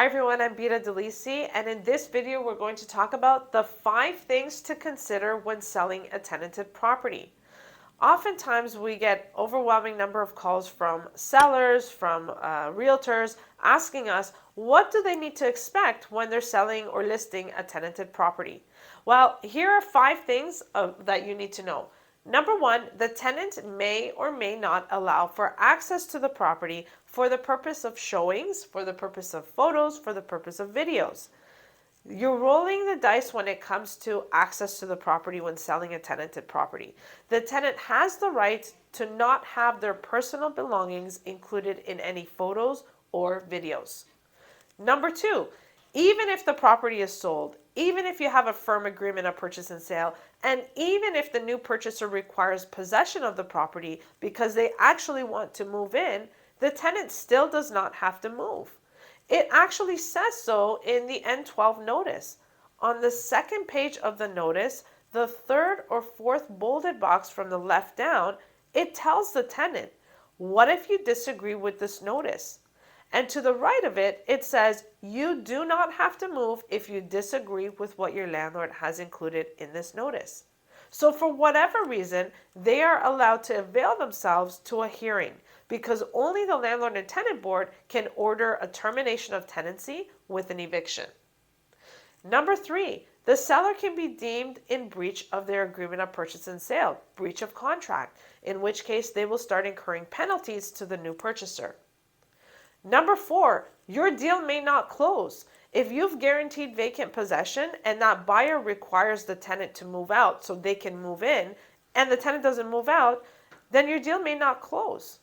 Hi everyone, I'm Bita Delisi, and in this video we're going to talk about the 5 things to consider when selling a tenanted property. Oftentimes we get overwhelming number of calls from sellers, from realtors, asking us what do they need to expect when they're selling or listing a tenanted property. Well, here are 5 things that you need to know. Number 1, the tenant may or may not allow for access to the property for the purpose of showings, for the purpose of photos, for the purpose of videos. You're rolling the dice when it comes to access to the property when selling a tenanted property. The tenant has the right to not have their personal belongings included in any photos or videos. Number 2, even if the property is sold, even if you have a firm agreement of purchase and sale, and even if the new purchaser requires possession of the property because they actually want to move in, the tenant still does not have to move. It actually says so in the N12 notice. On the second page of the notice, the third or fourth bolded box from the left down, it tells the tenant, what if you disagree with this notice? And to the right of it, it says, you do not have to move if you disagree with what your landlord has included in this notice. So for whatever reason, they are allowed to avail themselves to a hearing because only the landlord and tenant board can order a termination of tenancy with an eviction. Number 3, the seller can be deemed in breach of their agreement of purchase and sale, breach of contract, in which case they will start incurring penalties to the new purchaser. Number 4, your deal may not close. If you've guaranteed vacant possession and that buyer requires the tenant to move out so they can move in, and the tenant doesn't move out, then your deal may not close.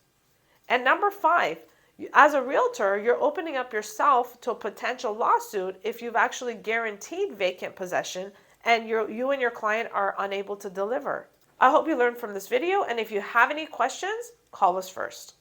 And number 5, as a realtor, you're opening up yourself to a potential lawsuit if you've actually guaranteed vacant possession and you and your client are unable to deliver. I hope you learned from this video, and if you have any questions, call us first.